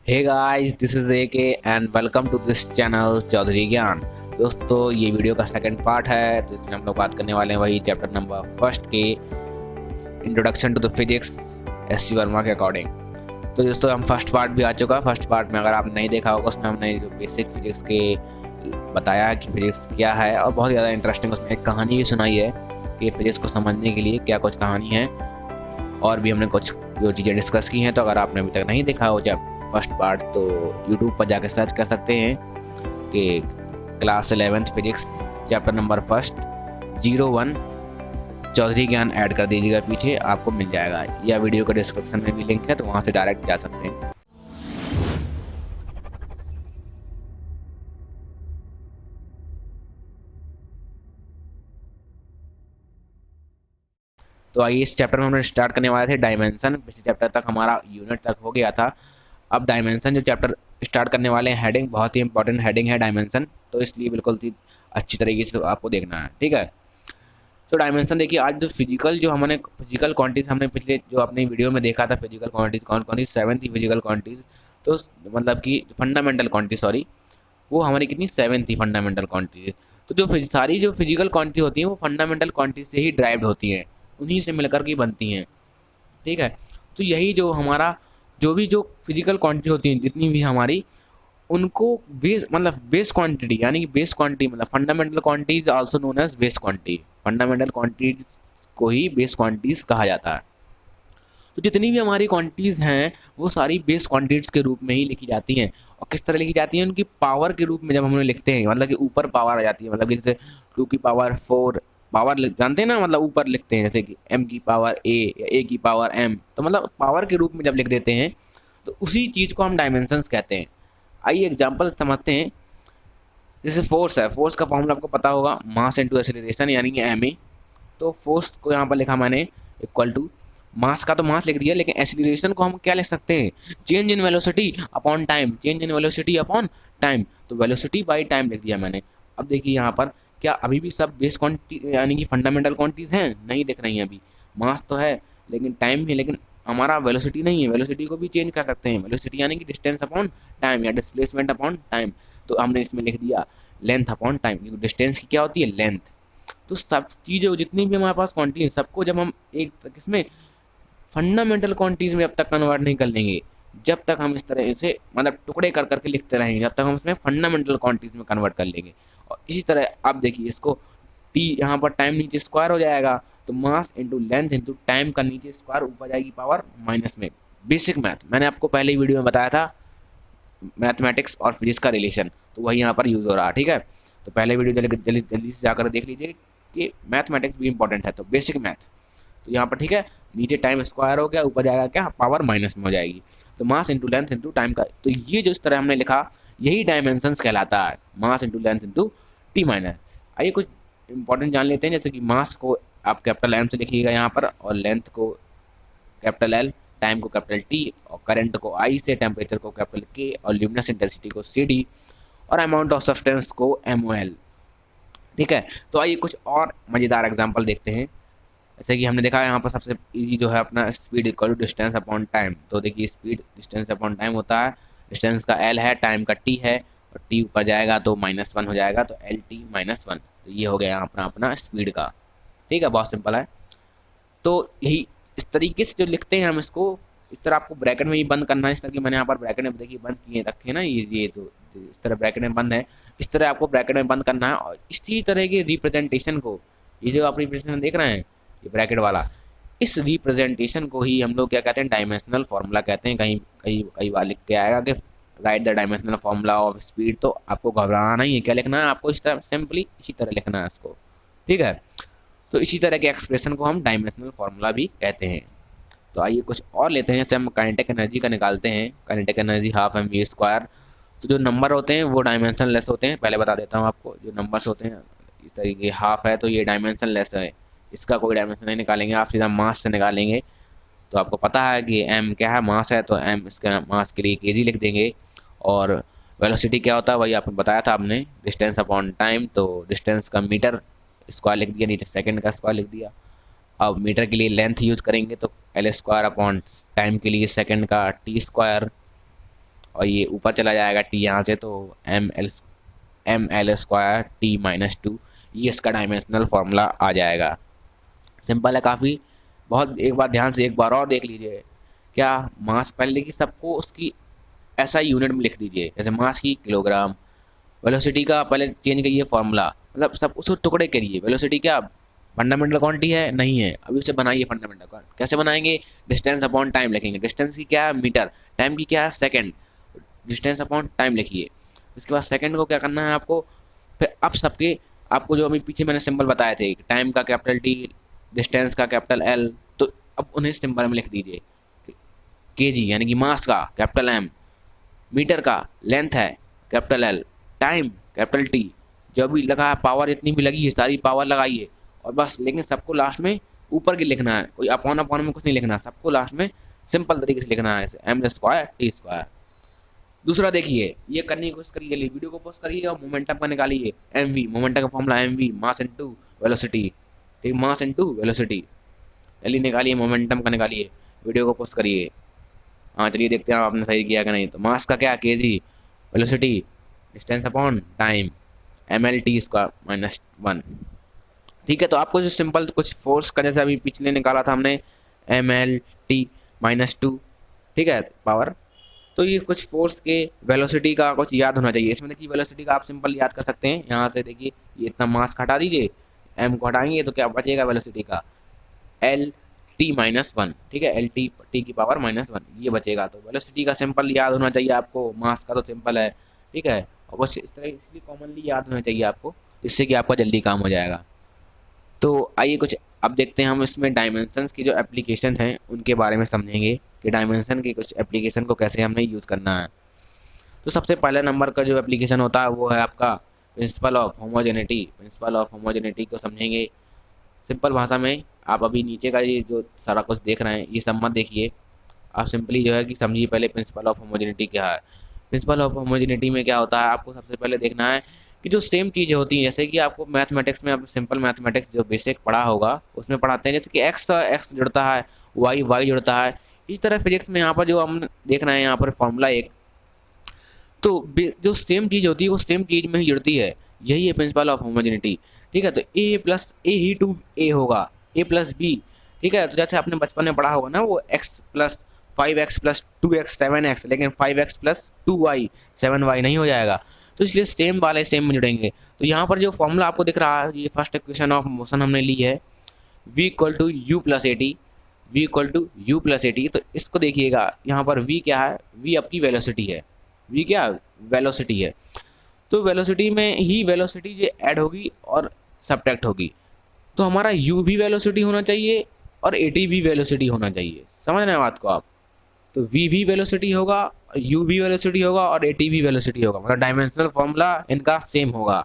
Hey guys, this is A K and welcome to this channel Chaudhary Gyan. दोस्तों, ये video का second part है, तो इसमें हम लोग बात करने वाले हैं वही चैप्टर नंबर फर्स्ट के introduction to the physics S C Verma के अकॉर्डिंग। तो दोस्तों, हम फर्स्ट पार्ट भी आ चुका है। फर्स्ट पार्ट में अगर आपने नहीं देखा होगा, उसमें हमने जो बेसिक फिजिक्स के बताया है कि फिजिक्स क्या है, और बहुत ज़्यादा इंटरेस्टिंग उसमें एक कहानी भी सुनाई है कि फिजिक्स को समझने के लिए क्या कुछ कहानी है, और भी हमने कुछ जो चीज़ें डिस्कस की हैं। तो अगर आपने अभी तक नहीं देखा हो फर्स्ट पार्ट, तो यूट्यूब पर जाकर सर्च कर सकते हैं कि class 11th physics chapter number first 01 Chaudhary Gyan add कर दीजिएगा, पीछे आपको मिल जाएगा, या वीडियो के डिस्क्रिप्शन में भी लिंक है, तो वहाँ से डायरेक्ट जा सकते हैं। तो आइए, इस चैप्टर में हम स्टार्ट करने वाले थे डायमेंशन। पिछले चैप्टर तक हमारा यूनिट तक हो गया था। अब डायमेंशन जो चैप्टर स्टार्ट करने वाले हैं, हेडिंग बहुत ही इंपॉर्टेंट हेडिंग है डायमेंशन, तो इसलिए बिल्कुल अच्छी तरीके से आपको देखना है, ठीक है। तो डायमेंशन देखिए, आज जो फिजिकल जो हमने फिजिकल क्वांटिटीज हमने पिछले जो अपने वीडियो में देखा था, फिजिकल क्वांटिटीज कौन कौन सी 7 थी फिजिकल क्वांटिटीज। तो मतलब कि फंडामेंटल क्वांटिटी, सॉरी, वो हमारी कितनी 7 थी फंडामेंटल क्वांटिटीज। तो जो सारी जो फिजिकल क्वांटिटी होती हैं वो फंडामेंटल क्वांटिटी से ही ड्राइव्ड होती हैं, उन्हीं से मिलकर के बनती हैं, ठीक है। तो यही जो हमारा जो भी जो फिजिकल क्वांटिटी होती हैं जितनी भी हमारी, उनको बेस मतलब बेस क्वांटिटी, यानी कि बेस क्वांटिटी मतलब fundamental quantities also known as base quantity. Fundamental quantities को ही बेस क्वांटिटीज कहा जाता है। तो जितनी भी हमारी क्वांटिटीज हैं वो सारी बेस क्वांटिटीज के रूप में ही लिखी जाती हैं। और किस तरह लिखी जाती हैं? उनकी पावर के रूप में जब हम लोग लिखते हैं, मतलब कि ऊपर पावर आ जाती है, मतलब कि जैसे 2 की पावर 4 पावर जानते हैं ना, मतलब ऊपर लिखते हैं, जैसे कि m की पावर a या a की पावर m, तो मतलब पावर के रूप में जब लिख देते हैं तो उसी चीज़ को हम डायमेंशंस कहते हैं। आइए एग्जांपल समझते हैं। जैसे फोर्स है, फोर्स का फॉर्मूला आपको पता होगा, मास इनटू एक्सीलरेशन, यानी कि ma। तो फोर्स को यहाँ पर लिखा मैंने इक्वल टू, मास का तो मास लिख दिया, लेकिन एक्सीलरेशन को हम क्या लिख सकते हैं? Change in velocity upon time, change in velocity upon time. तो वेलोसिटी बाई टाइम लिख दिया मैंने। अब देखिए यहाँ पर क्या अभी भी सब बेस क्वांटिटी यानी कि फंडामेंटल क्वांटिटीज हैं? नहीं दिख रही हैं अभी। मास तो है लेकिन टाइम भी, लेकिन हमारा वेलोसिटी नहीं है। वेलोसिटी को भी चेंज कर सकते हैं, वेलोसिटी यानी कि डिस्टेंस अपॉन टाइम या डिस्प्लेसमेंट अपॉन टाइम। तो हमने इसमें लिख दिया लेंथ अपॉन टाइम, क्योंकि डिस्टेंस की क्या होती है? लेंथ। तो सब चीज़ें जितनी भी हमारे पास क्वांटिटी है, सबको जब हम एक किसमें फंडामेंटल क्वांटिटीज में अब तक कन्वर्ट नहीं कर लेंगे, जब तक हम इस तरह से मतलब टुकड़े कर करके लिखते रहेंगे, जब तक हम इसमें फंडामेंटल क्वांटिटीज में कन्वर्ट कर लेंगे। और इसी तरह आप देखिए इसको, टी यहाँ पर टाइम नीचे स्क्वायर हो जाएगा, तो mass into length into time का नीचे स्क्वायर, ऊपर जाएगी पावर माइनस में। बेसिक मैथ मैंने आपको पहले ही वीडियो में बताया था, मैथमेटिक्स और फिजिक्स का रिलेशन, तो वही यहाँ पर यूज़ हो रहा है, ठीक है। तो पहले वीडियो जल्दी जल्दी जल्दी से जाकर देख लीजिए कि मैथमेटिक्स भी इंपॉर्टेंट है, तो बेसिक मैथ। तो यहाँ पर ठीक है, नीचे टाइम स्क्वायर हो गया, ऊपर जाएगा क्या? पावर माइनस में हो जाएगी। तो mass into length into time का, तो ये जो इस तरह हमने लिखा, यही डायमेंशंस कहलाता है, mass into length into T minus. आइए कुछ इंपॉर्टेंट जान लेते हैं। जैसे कि मास को आप कैपिटल एम से लिखिएगा यहाँ पर, और लेंथ को कैपिटल एल, टाइम को कैपिटल टी, और करंट को आई से, टेम्परेचर को कैपिटल के, और ल्यूमिनस इंटेंसिटी को सी डी, और अमाउंट ऑफ सब्सटेंस को एम ओ एल, ठीक है। तो आइए कुछ और मज़ेदार एग्जाम्पल देखते हैं। जैसे कि हमने देखा यहाँ पर सबसे इजी जो है अपना speed equal to distance upon time. तो देखिए स्पीड डिस्टेंस अपॉन टाइम होता है, डिस्टेंस का एल है, टाइम का टी है, और टी ऊपर जाएगा तो -1 हो जाएगा, तो एल टी -1। तो ये हो गया यहाँ पर अपना स्पीड का, ठीक है, बहुत सिंपल है। तो यही इस तरीके से जो लिखते हैं हम इसको, इस तरह आपको ब्रैकेट में ही बंद करना है। इस तरह की मैंने यहाँ पर ब्रैकेट में देखिए बंद किए रखे हैं ना, ये तो इस तरह ब्रैकेट में बंद है, इस तरह आपको ब्रैकेट में बंद करना है। और इसी तरह के रिप्रेजेंटेशन को, ये जो आप रिप्रेजेंटेशन देख रहे हैं ये ब्रैकेट वाला, इस रिप्रेजेंटेशन को ही हम लोग क्या कहते हैं? डायमेंशनल फार्मूला कहते हैं। कहीं कई कई बार लिख के आएगा कि right the dimensional formula of speed, तो आपको घबराना नहीं है। क्या लिखना है आपको? इस तरह सिंपली इसी तरह लिखना है इसको, ठीक है। तो इसी तरह के एक्सप्रेशन को हम डायमेंशनल फार्मूला भी कहते हैं। तो आइए कुछ और लेते हैं। जैसे हम काइनेटिक एनर्जी का निकालते हैं, kinetic energy half M V square. तो जो नंबर होते हैं वो डायमेंशन लेस होते हैं, पहले बता देता हूँ आपको। जो नंबर्स होते हैं इस तरीके, हाफ है तो ये डायमेंशन लेस है, इसका कोई डायमेंशन नहीं निकालेंगे, आप सीधा मास से निकालेंगे। तो आपको पता है कि एम क्या है? मास है, तो एम इसका मास के लिए केजी लिख देंगे। और वेलोसिटी क्या होता है? वही आपको बताया था आपने, डिस्टेंस अपॉन टाइम। तो डिस्टेंस का मीटर स्क्वायर लिख दिया, नीचे सेकंड का स्क्वायर लिख दिया। अब मीटर के लिए लेंथ यूज़ करेंगे तो एल स्क्वायर अपॉन टाइम के लिए सेकंड का टी स्क्वायर। और ये ऊपर चला जाएगा टी यहाँ से, तो M L square T minus two, ये इसका डायमेंशनल फार्मूला आ जाएगा। सिंपल है काफ़ी। बहुत एक बार ध्यान से एक बार और देख लीजिए, क्या मास पहले की सबको उसकी ऐसा यूनिट में लिख दीजिए, जैसे मास की किलोग्राम, वेलोसिटी का पहले चेंज करिए फार्मूला, मतलब सब उसको टुकड़े करिए। वेलोसिटी क्या फंडामेंटल क्वांटिटी है? नहीं है, अभी उसे बनाइए फंडामेंटल क्वांटिटी। कैसे बनाएंगे? डिस्टेंस अपॉन टाइम लिखेंगे। डिस्टेंस की क्या है? मीटर। टाइम की क्या है? सेकंड। डिस्टेंस अपॉन टाइम लिखिए। इसके बाद सेकंड को क्या करना है आपको, फिर अब सबके आपको जो अभी पीछे मैंने सिंबल बताए थे, टाइम का कैपिटल टी, डिस्टेंस का कैपिटल एल, तो अब उन्हें सिंबल में लिख दीजिए। केजी यानी कि मास का कैपिटल एम, मीटर का लेंथ है capital L, time capital T, जो भी लगा है पावर जितनी भी लगी है सारी पावर लगाइए और बस। लेकिन सबको लास्ट में ऊपर की लिखना है, कोई अपॉन अपॉन में कुछ नहीं लिखना, सबको लास्ट में सिंपल तरीके से लिखना है, एम स्क्वायर टी स्क्वायर। दूसरा देखिए, ये करने की कोशिश करिए, वीडियो को पोस्ट करिए और मोमेंटम का निकालिए। एम वी, मोमेंटम का formula M V, mass into velocity, ठीक, मास इनटू वेलोसिटी। जल्दी निकालिए, मोमेंटम का निकालिए, वीडियो को पोस्ट करिए। हाँ चलिए देखते हैं आपने सही किया कि नहीं। तो मास का क्या? KG, velocity distance upon time, M L T square minus one. ठीक है, तो आपको जो सिंपल कुछ फोर्स का जैसे अभी पिछले निकाला था हमने, M L T minus two, ठीक है, पावर। तो ये कुछ फोर्स के वेलोसिटी का कुछ याद होना चाहिए। इसमें देखिए वेलोसिटी का आप सिंपल याद कर सकते हैं। यहाँ से देखिए ये इतना मास हटा दीजिए, एम को हटाएंगे तो क्या बचेगा वेलोसिटी का? एल टी माइनस वन, ठीक है, एल टी टी की पावर माइनस वन, ये बचेगा। तो वेलोसिटी का सिंपल याद होना चाहिए आपको, मास का तो सिंपल है, ठीक है, और कुछ इस तरह इसलिए कॉमनली याद होना चाहिए आपको, इससे कि आपका जल्दी काम हो जाएगा। तो आइए कुछ अब देखते हैं हम इसमें डायमेंशंस की जो एप्लीकेशन हैं उनके बारे में समझेंगे कि डायमेंशन की कुछ एप्लीकेशन को कैसे हमने यूज़ करना है। तो सबसे पहला नंबर का जो एप्लीकेशन होता है वो है आपका principle of homogeneity. Principle of homogeneity को समझेंगे सिंपल भाषा में। आप अभी नीचे का ये जो सारा कुछ देख रहे हैं ये सब मत देखिए, आप सिंपली जो है कि समझिए पहले प्रिंसिपल ऑफ होमोजेनिटी क्या है। प्रिंसिपल ऑफ होमोजेनिटी में क्या होता है, आपको सबसे पहले देखना है कि जो सेम चीज़ें होती हैं, जैसे कि आपको मैथमेटिक्स में, आप सिंपल मैथमेटिक्स जो बेसिक पढ़ा होगा उसमें पढ़ाते हैं, जैसे कि एक्स एक्स जुड़ता है, वाई वाई जुड़ता है। इस तरह फिजिक्स में यहाँ पर जो हम देख रहे हैं यहाँ पर फॉर्मूला एक, तो जो सेम चीज़ होती है वो सेम चीज़ में ही जुड़ती है, यही है प्रिंसिपल ऑफ होमोजेनिटी। ठीक है, तो ए प्लस ए ही टू ए होगा, ए प्लस बी, ठीक है। तो जैसे आपने बचपन में पढ़ा होगा ना, वो x plus 5x plus 2x 7x, लेकिन 5x प्लस 2y 7y नहीं हो जाएगा। तो इसलिए सेम वाले सेम में जुड़ेंगे। तो यहाँ पर जो फॉर्मूला आपको दिख रहा है, ये फर्स्ट इक्वेशन ऑफ मोशन हमने ली है, v equal to U plus A T, V equal to U plus A T. तो इसको देखिएगा, यहाँ पर v क्या है, v आपकी वेलोसिटी है, v क्या वेलोसिटी है। तो वेलोसिटी में ही वेलोसिटी ये ऐड होगी और सब्ट्रैक्ट होगी, तो हमारा u भी वेलोसिटी होना चाहिए और ए टी भी वेलोसिटी होना चाहिए। समझ रहे हैं बात को आप? तो v भी वेलोसिटी होगा, u भी वेलोसिटी होगा और ए टी भी वेलोसिटी होगा, मतलब डायमेंशनल फॉर्मूला इनका सेम होगा।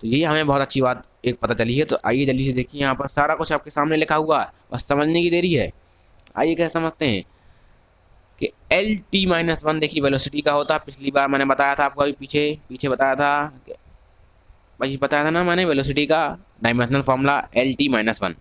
तो ये हमें बहुत अच्छी बात एक पता चली है। तो आइए जल्दी से देखिए, यहाँ पर सारा कुछ आपके सामने लिखा हुआ है, बस समझने की देरी है। आइए कैसे समझते हैं कि एल टी माइनस वन देखिए वेलोसिटी का होता है। पिछली बार मैंने बताया था आपको, अभी पीछे पीछे बताया था, वही बताया था ना मैंने, वेलोसिटी का dimensional formula L T minus one.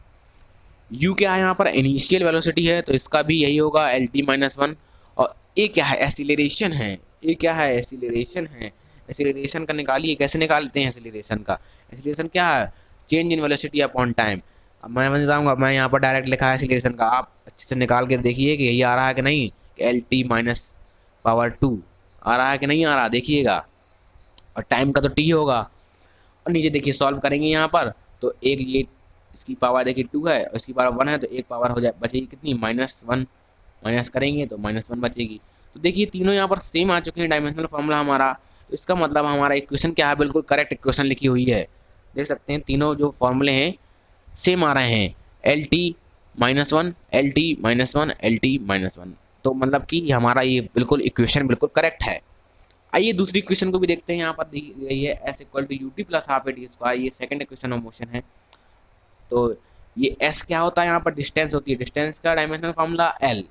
You क्या है, यहाँ पर इनिशियल वेलोसिटी है, तो इसका भी यही होगा एल टी माइनस वन। और ए क्या है, एसिलेरेशन है, ए क्या है, एसिलेरेशन है। एसिलेरेशन का निकालिए, कैसे निकालते हैं एसिलेरेशन का? एसिलेरेशन क्या है, change in velocity upon time. अब मैं बताऊँगा, मैं यहाँ पर डायरेक्ट लिखा है एसिलेरेशन का, आप अच्छे से निकाल के देखिए कि यही आ रहा है कि नहीं, L T minus power two आ रहा है कि नहीं आ रहा, देखिएगा। और टाइम का तो टी होगा। और नीचे देखिए सॉल्व करेंगे यहाँ पर, तो एक ये इसकी पावर देखिए 2 है और इसकी पावर 1 है, तो एक पावर हो जाए बचेगी कितनी, -1। माइनस करेंगे तो -1 बचेगी। तो देखिए तीनों यहाँ पर सेम आ चुके हैं डायमेंशनल फॉर्मूला हमारा। तो इसका मतलब हमारा इक्वेशन क्या है, बिल्कुल करेक्ट इक्वेशन लिखी हुई है। देख सकते हैं तीनों जो फॉर्मूले हैं सेम आ रहे हैं, L T -1, L T -1, L T -1। तो मतलब कि हमारा ये बिल्कुल इक्वेशन बिल्कुल करेक्ट है। आइए दूसरी इक्वेशन को भी देखते हैं। यहाँ पर दी गई है S equal to U T plus half A T square, ये सेकंड इक्वेशन ऑफ मोशन है। तो ये एस क्या होता है, यहाँ पर डिस्टेंस होती है, डिस्टेंस का डायमेंशनल फॉर्मूला एल।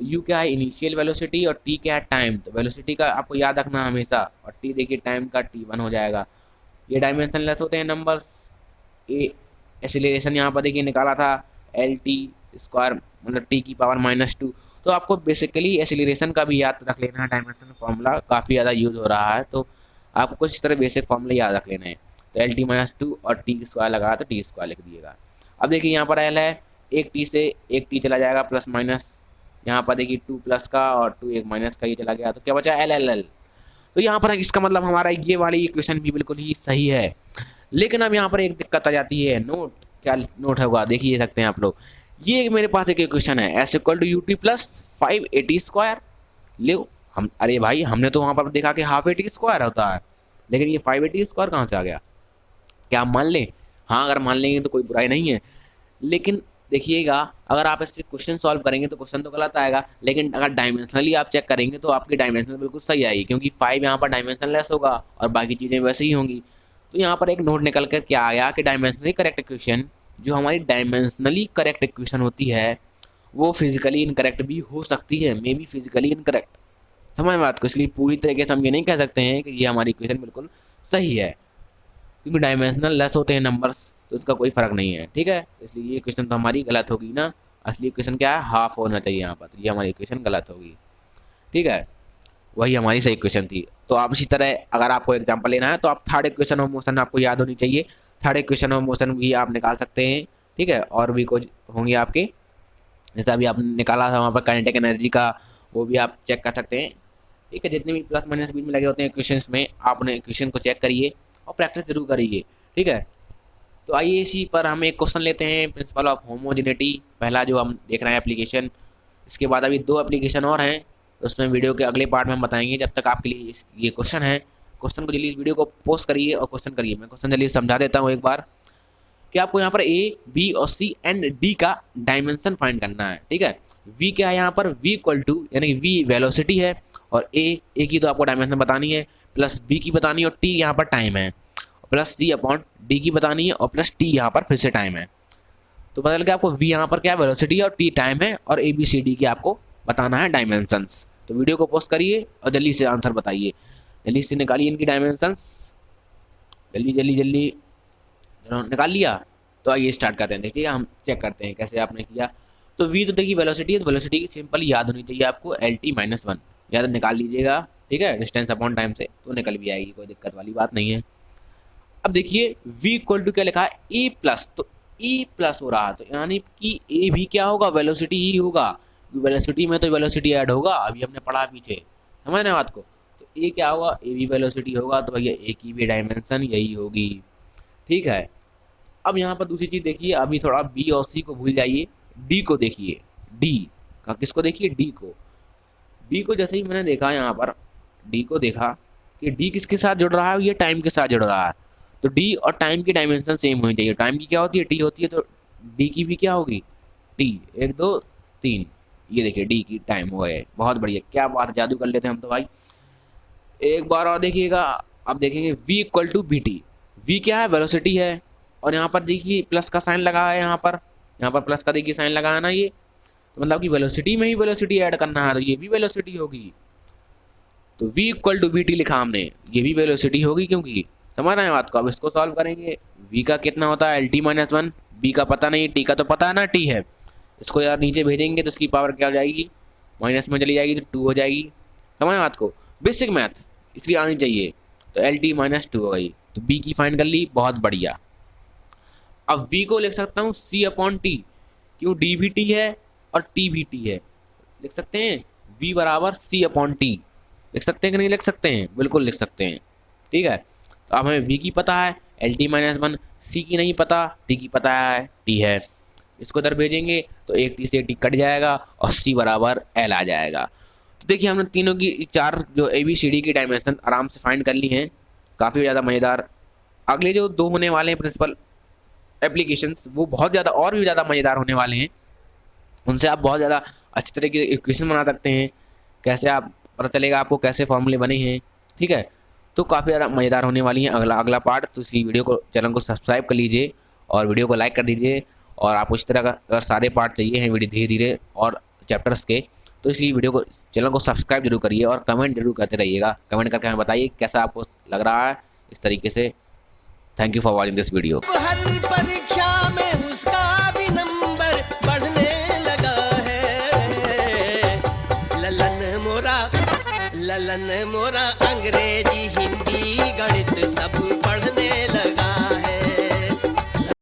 यू क्या है, इनिशियल वेलोसिटी, और टी क्या है, टाइम। तो वेलोसिटी का आपको याद रखना हमेशा, और टी देखिए टाइम का t1 हो जाएगा। ये डायमेंशन लेस होते हैं नंबर्स। ए एसिलेरेशन यहाँ पर देखिए निकाला था एल टी स्क्वायर, मतलब टी की पावर -2, तो आपको बेसिकली एक्सीलरेशन का भी याद रख लेना है, डायमेंशन फार्मूला काफ़ी ज़्यादा यूज़ हो रहा है, तो आपको कुछ इस तरह बेसिक फार्मूले याद रख लेना है। तो एल टी माइनस टू और टी स्क्वायर लगा तो टी स्क्वायर लिख दिएगा। अब देखिए यहाँ पर एल है, एक टी से एक टी चला जाएगा प्लस माइनस, यहाँ पर देखिए 2 प्लस का और 2 एक माइनस का ये चला गया, तो क्या बचा एल एल एल। तो यहाँ पर इसका मतलब हमारा ये वाली इक्वेशन भी बिल्कुल ही सही है। लेकिन अब यहाँ पर एक दिक्कत आ जाती है, नोट क्या नोट होगा देखिए सकते हैं आप लोग। ये मेरे पास एक इक्वेशन है, S equal to U T plus 580 square. लो हम, अरे भाई हमने तो वहाँ पर देखा कि हाफ 80 स्क्वायर होता है, लेकिन ये 580 स्क्वायर कहाँ से आ गया? क्या आप मान लें? हाँ अगर मान लेंगे तो कोई बुराई नहीं है, लेकिन देखिएगा अगर आप इससे क्वेश्चन सॉल्व करेंगे तो क्वेश्चन तो गलत आएगा, लेकिन अगर डायमेंशनली आप चेक करेंगे तो आपकी डायमेंशन बिल्कुल सही आएगी, क्योंकि 5 यहाँ पर डायमेंशन लेस होगा और बाकी चीज़ें वैसे ही होंगी। तो यहाँ पर एक नोट निकल कर क्या आया कि डायमेंशनली करेक्ट इक्वेशन, जो हमारी डायमेंशनली करेक्ट इक्वेशन होती है वो फिजिकली इनकरेक्ट भी हो सकती है, मे बी फिजिकली इनकरेक्ट। समझ में बात को? इसलिए पूरी तरीके से हम ये नहीं कह सकते हैं कि ये हमारी इक्वेशन बिल्कुल सही है, क्योंकि डायमेंशनल लेस होते हैं नंबर्स, तो इसका कोई फ़र्क नहीं है। ठीक है, इसलिए ये इक्वेशन तो हमारी गलत होगी ना। असली इक्वेशन क्या है? हाफ होना चाहिए यहाँ पर, तो ये हमारी इक्वेशन गलत होगी। ठीक है, वही हमारी सही इक्वेशन थी। तो आप इसी तरह अगर आपको एग्जांपल लेना है तो आप थर्ड इक्वेशन ऑफ मोशन आपको याद होनी चाहिए, थर्ड इक्वेशन ऑफ मोशन भी आप निकाल सकते हैं। ठीक है, और भी कुछ होंगे आपके, जैसा अभी आपने निकाला था वहाँ पर काइनेटिक एनर्जी का, वो भी आप चेक कर सकते हैं। ठीक है, जितने भी प्लस माइनस बीच में लगे होते हैं इक्वेशंस में, आप उन्हें इक्वेशन को चेक करिए और प्रैक्टिस जरूर करिए। ठीक है, तो आइए इसी पर हम एक क्वेश्चन लेते हैं, प्रिंसिपल ऑफ होमोजेनिटी, पहला जो हम देख रहे हैं एप्लीकेशन। इसके बाद अभी 2 एप्लीकेशन और हैं, उसमें वीडियो के अगले पार्ट में हम बताएंगे। जब तक आपके लिए ये क्वेश्चन है, क्वेश्चन को जल्दी वीडियो को पोस्ट करिए और क्वेश्चन करिए। मैं क्वेश्चन जल्दी समझा देता हूँ एक बार, कि आपको यहाँ पर ए, बी और सी एंड डी का डायमेंशन फाइंड करना है। ठीक है, वी क्या है यहाँ पर? वी इक्वल टू, यानी वी वेलोसिटी है, और ए की तो आपको डायमेंशन बतानी है, प्लस बी की बतानी है, और टी यहाँ पर टाइम है, प्लस सी अपॉन डी की बतानी है, और प्लस टी यहाँ पर फिर से टाइम है। तो पता लग गया आपको वी यहाँ पर क्या है? वेलोसिटी है, और टी टाइम है, और ए बी सी डी की आपको बताना है डायमेंशंस। तो वीडियो को पोस्ट करिए और जल्दी से आंसर बताइए, जल्दी से निकालिए इनकी डायमेंशंस, जल्दी जल्दी जल्दी निकाल लिया। तो आइए स्टार्ट करते हैं, देखिए हम चेक करते हैं कैसे आपने किया। तो वी तो देखिए वेलोसिटी है, तो वेलोसिटी की सिंपल याद होनी चाहिए आपको, एल टी माइनस 1 याद निकाल लीजिएगा। ठीक है, डिस्टेंस अपॉन टाइम से तो निकल भी आएगी, कोई दिक्कत वाली बात नहीं है। अब देखिए v इक्वल टू क्या लिखा है? e प्लस, तो e प्लस हो रहा है, तो यानी कि a भी क्या होगा? वेलोसिटी ही होगा, वेलोसिटी में तो वेलोसिटी ऐड होगा, अभी हमने पढ़ा पीछे, समझ रहे बात को। तो a क्या होगा? a भी वेलोसिटी होगा, तो भैया a की भी डायमेंशन यही होगी। ठीक है, अब यहाँ पर दूसरी चीज़ देखिए, अभी थोड़ा b और c को भूल जाइए, d को देखिए, d का किसको देखिए? d को जैसे ही मैंने देखा यहाँ पर, d को देखा कि d किसके साथ जुड़ रहा है? ये टाइम के साथ जुड़ रहा है, तो d और टाइम की डायमेंशन सेम होनी चाहिए। टाइम की क्या होती है? t होती है, तो d की भी क्या होगी? t 1 2 3, ये देखिए d की टाइम हो गए। बहुत बढ़िया, क्या बात है, जादू कर लेते हैं हम तो भाई। एक बार और देखिएगा, अब देखेंगे v equal to B T. v क्या है? वेलोसिटी है, और यहाँ पर देखिए प्लस का साइन लगा है, यहाँ पर प्लस का देखिए साइन लगा है ना, ये तो मतलब कि वेलोसिटी में ही वेलोसिटी ऐड करना है, तो ये भी वेलोसिटी होगी। तो v equal to B T लिखा हमने, ये भी वेलोसिटी होगी, क्योंकि समझ रहे हैं बात को। अब इसको सॉल्व करेंगे, v का कितना होता है? एल टी माइनस 1, b का पता नहीं, t का तो पता है ना, t है। इसको यार नीचे भेजेंगे तो इसकी पावर क्या हो जाएगी? माइनस में चली जाएगी, तो 2 हो जाएगी। समझ बात को, बेसिक मैथ इसलिए आनी चाहिए। तो एल टी माइनस 2 हो गई, तो b की फाइंड कर ली, बहुत बढ़िया। अब v को लिख सकता हूँ c अपॉन टी, क्यों? d भी t है और t भी t है, लिख सकते हैं v बराबर c अपॉन टी। लिख सकते हैं कि नहीं लिख सकते हैं? बिल्कुल लिख सकते हैं। ठीक है, तो अब हमें v की पता है, एल टी माइनस 1, c की नहीं पता, t की पता है, t है। इसको इधर भेजेंगे तो एक t से t कट जाएगा और c बराबर l आ जाएगा। तो देखिए हमने तीनों की 4 जो ए बी सी डी की डायमेंशन आराम से फाइंड कर ली हैं, काफ़ी ज़्यादा मज़ेदार। अगले जो 2 होने वाले हैं प्रिंसिपल एप्लीकेशंस, वो बहुत ज़्यादा और भी ज़्यादा मज़ेदार होने वाले हैं। उनसे आप बहुत ज़्यादा अच्छी तरह की इक्वेशन बना सकते हैं, कैसे आप पता चलेगा आपको कैसे फॉर्मूले बने हैं। ठीक है, तो काफ़ी ज़्यादा मज़ेदार होने वाली हैं अगला पार्ट। तो इसलिए वीडियो को, चैनल को सब्सक्राइब कर लीजिए और वीडियो को लाइक कर दीजिए। और आपको इस तरह का अगर सारे पार्ट चाहिए हैं वीडियो धीरे धीरे और चैप्टर्स के, तो इसलिए वीडियो को, चैनल को सब्सक्राइब जरूर करिए और कमेंट जरूर करते रहिएगा। कमेंट करके हमें बताइए कैसा आपको लग रहा है इस तरीके से। Thank you for watching this video. हर परीक्षा में उसका भी नंबर बढ़ने लगा है। चलन मोरा अंग्रेजी हिंदी गणित सब